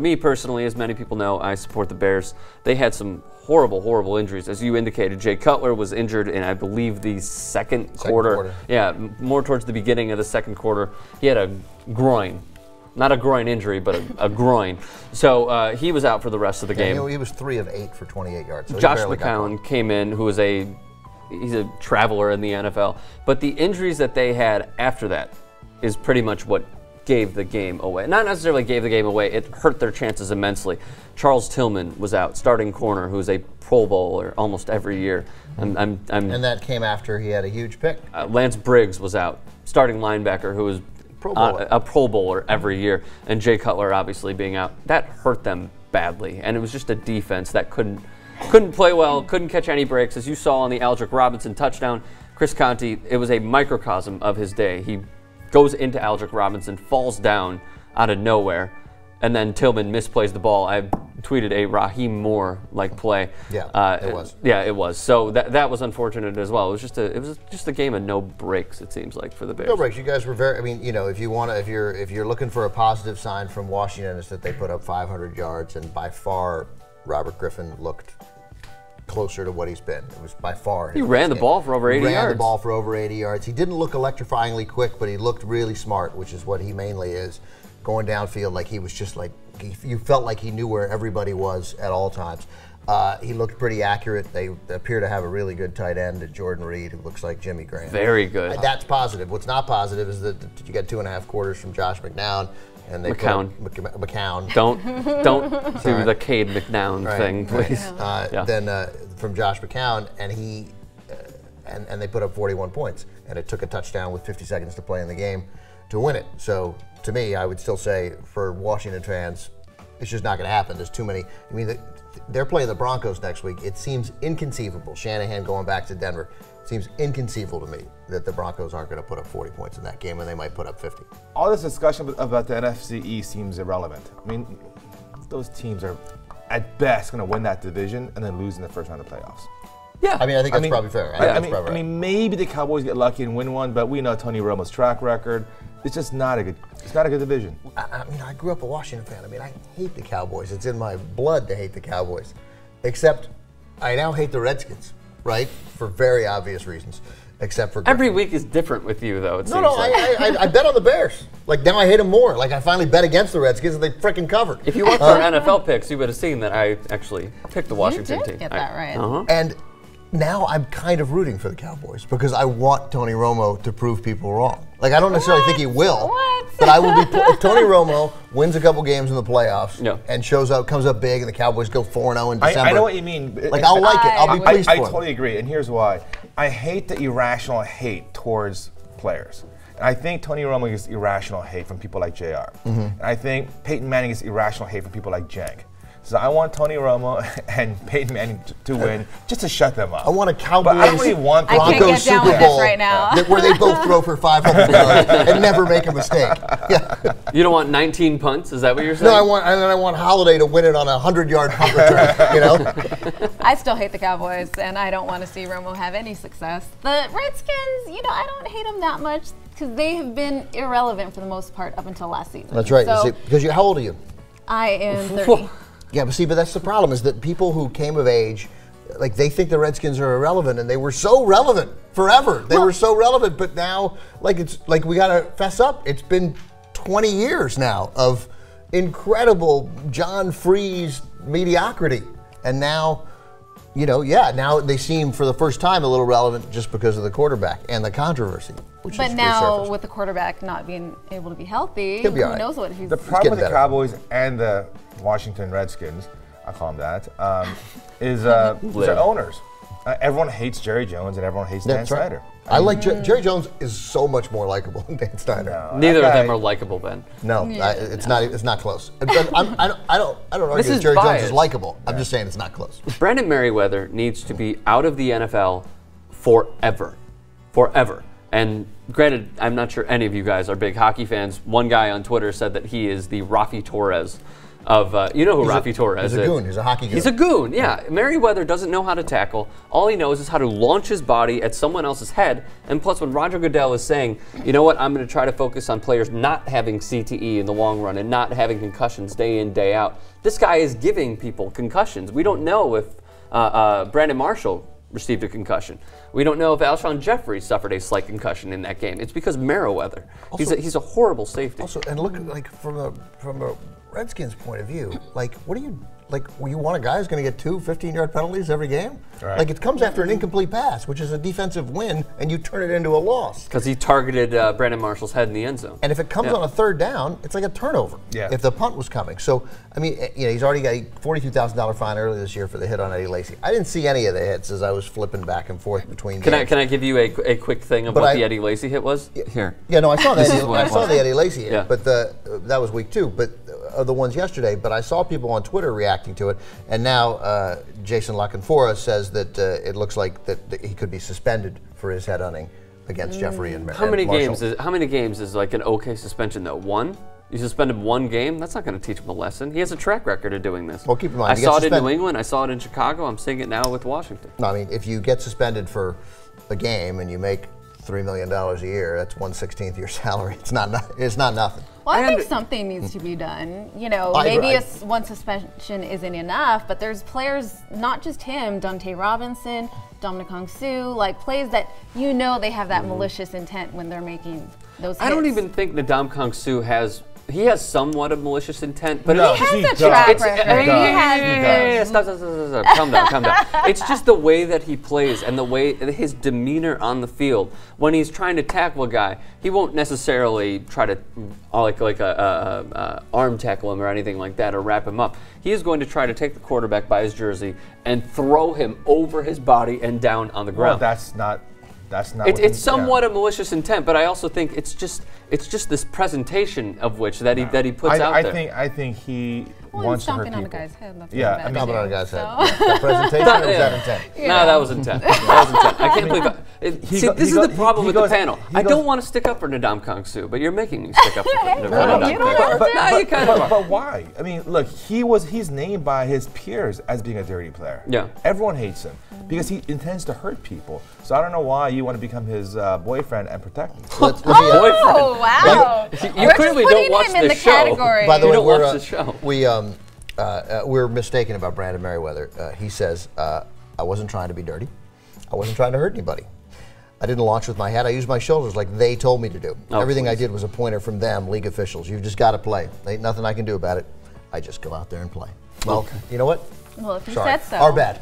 me personally, as many people know, I support the Bears. They had some horrible injuries. As you indicated, Jay Cutler was injured in, I believe, the second quarter. Yeah, more towards the beginning of the second quarter. He had a groin. Not a groin injury, but a groin. So he was out for the rest of the game. He was 3 of 8 for 28 yards. So Josh McCown came in, who was he's a traveler in the NFL. But the injuries that they had after that is pretty much what gave the game away. Not necessarily gave the game away, it hurt their chances immensely. Charles Tillman was out, starting corner, who's a Pro Bowler almost every year. And that came after he had a huge pick. Lance Briggs was out, starting linebacker, who was a Pro Bowler every year. And Jay Cutler obviously being out. That hurt them badly. And it was just a defense that couldn't play well, couldn't catch any breaks. As you saw on the Aldrick Robinson touchdown, Chris Conte, it was a microcosm of his day. He goes into Aldrick Robinson, falls down out of nowhere, and then Tillman misplays the ball. I tweeted a Raheem Moore-like play. Yeah, it was. Yeah, it was. So that was unfortunate as well. It was just a game of no breaks. It seems like for the Bears. No breaks. You guys were very. I mean, you know, if you're looking for a positive sign from Washington, it's that they put up 500 yards, and by far, Robert Griffin looked closer to what he's been. It was by far. He ran the ball for over 80 yards. He ran the ball for over 80 yards. He didn't look electrifyingly quick, but he looked really smart, which is what he mainly is. Going downfield, like he was just like, you felt like he knew where everybody was at all times. He looked pretty accurate. They appear to have a really good tight end, Jordan Reed, who looks like Jimmy Graham. Very good. That's positive. What's not positive is that you got 2.5 quarters from Josh McCown. And they McCown. Don't do the Cade McNown thing, please. Then from Josh McCown, and they put up 41 points, and it took a touchdown with 50 seconds to play in the game to win it. So to me, I would still say for Washington fans, it's just not going to happen. There's too many. I mean, they're playing the Broncos next week. It seems inconceivable. Shanahan going back to Denver. It seems inconceivable to me that the Broncos aren't going to put up 40 points in that game, and they might put up 50. All this discussion about the NFC East seems irrelevant. I mean, those teams are, at best, going to win that division and then lose in the first round of playoffs. Yeah, I think that's probably fair. I mean, maybe the Cowboys get lucky and win one, but we know Tony Romo's track record. It's just not a good. It's not a good division. I mean, I grew up a Washington fan. I mean, I hate the Cowboys. It's in my blood to hate the Cowboys, except I now hate the Redskins, right? For very obvious reasons. Except for Griffin. Every week is different with you, though. I bet on the Bears. Like now, I hate them more. Like I finally bet against the Redskins, and they freaking covered. If you watched our NFL picks, you would have seen that I actually picked the Washington team. You did get that right. And now I'm kind of rooting for the Cowboys because I want Tony Romo to prove people wrong. Like I don't necessarily think he will, but I will be. If Tony Romo wins a couple games in the playoffs and comes up big, and the Cowboys go 4-0 in December. I know what you mean. Like I'll like it. I'll be pleased for him. I totally agree, and here's why. I hate the irrational hate towards players. And I think Tony Romo gets irrational hate from people like JR. And I think Peyton Manning gets irrational hate from people like Jank. So I want Tony Romo and Peyton Manning to win, just to shut them up. I want a Cowboys Broncos Super Bowl right now. where they both throw for 500 yards and never make a mistake. Yeah. You don't want 19 punts? Is that what you're saying? No, I want Holiday to win it on a 100-yard punt return. You know. I still hate the Cowboys, and I don't want to see Romo have any success. The Redskins, I don't hate them that much because they have been irrelevant for the most part up until last season. That's right. So, because how old are you? I am 30. Yeah, but that's the problem is that people who came of age, like they think the Redskins are irrelevant, and they were so relevant forever. They were so relevant, but now, it's like we gotta fess up. It's been 20 years now of incredible John Freeze mediocrity, and now, now they seem for the first time a little relevant just because of the quarterback and the controversy. But now, with the quarterback not being able to be healthy, who knows what he's. The problem with the Cowboys and the Washington Redskins, I call them that, is their owners. Everyone hates Jerry Jones and everyone hates Dan Snyder. I like Jerry Jones is so much more likable than Dan Snyder. No, neither of them are likable, Ben. No, it's not. It's not close. I don't argue that Jerry Jones is likable. I'm just saying it's not close. Brandon Merriweather needs to be out of the NFL forever. And granted, I'm not sure any of you guys are big hockey fans. One guy on Twitter said that he is the Rafi Torres you know who Rafi Torres is. He's a goon. He's a hockey goon. He's a goon, yeah. Merriweather doesn't know how to tackle. All he knows is how to launch his body at someone else's head. And plus, when Roger Goodell is saying, you know what, I'm going to try to focus on players not having CTE in the long run and not having concussions day in, day out, this guy is giving people concussions. We don't know if Brandon Marshall received a concussion. We don't know if Alshon Jeffrey suffered a slight concussion in that game. It's because Merriweather. Also, he's a horrible safety. Also, and look, like from a Redskins point of view, like, what do you, like, you want a guy who's going to get 2 15-yard penalties every game? Right. Like, it comes after an incomplete pass, which is a defensive win, and you turn it into a loss. Because he targeted Brandon Marshall's head in the end zone. And if it comes on a third down, it's like a turnover. Yeah. If the punt was coming. So, I mean, you know, he's already got a $42,000 fine earlier this year for the hit on Eddie Lacy. I didn't see any of the hits as I was flipping back and forth between games. Can I give you a quick thing of what the Eddie Lacy hit was? Here. Yeah, no, I saw that. I saw the Eddie Lacy hit, Yeah. but that was week 2. But the ones yesterday. But I saw people on Twitter reacting to it, and now Jason Lockenfora says that it looks like that he could be suspended for his head-hunting against Jeffrey and How many Marshall. games is like an okay suspension though? 1? You suspended 1 game? That's not going to teach him a lesson. He has a track record of doing this. Well, keep in mind, I saw it in New England. I saw it in Chicago. I'm seeing it now with Washington. No, I mean, if you get suspended for a game and you make $3 million a year, that's 1/16 your salary. It's not nothing. Well, I think something needs to be done. You know, maybe one suspension isn't enough, but there's players, not just him, Dante Robinson, Dominic Hong-Soo, like plays that you know they have that malicious intent when they're making those hits. I don't even think Ndam Kong-Soo has. He has somewhat of malicious intent, but No, He has a track record. Stop. Calm down. It's just the way that he plays and the way his demeanor on the field. When he's trying to tackle a guy, he won't necessarily try to like a arm tackle him or anything like that or wrap him up. He is going to try to take the quarterback by his jersey and throw him over his body and down on the ground. Well, that's not. It's somewhat a malicious intent, but I also think it's just this presentation of which that he puts out there. I think he wants to hurt people. On a guy's head. That's Yeah, Stomping on a guy's head. That presentation or was that intent? No, that was intent. I can't believe it. This is the problem with the panel. I don't want to stick up for Ndam Kong-Soo, but you're making me stick up for Ndam Kong-Soo. But why? I mean, look, he's named by his peers as being a dirty player. Yeah. Everyone hates him because he intends to hurt people. So I don't know why you want to become his boyfriend and protect him. Oh, wow. You clearly don't watch the show. Category. By the way, watch the show. We're mistaken about Brandon Merriweather. He says, I wasn't trying to be dirty. I wasn't trying to hurt anybody. I didn't launch with my head. I used my shoulders like they told me to do. Everything I did was a pointer from them, league officials. You've just got to play. There ain't nothing I can do about it. I just go out there and play. Well, you know what? Well, if you Sorry. said so. Our bad.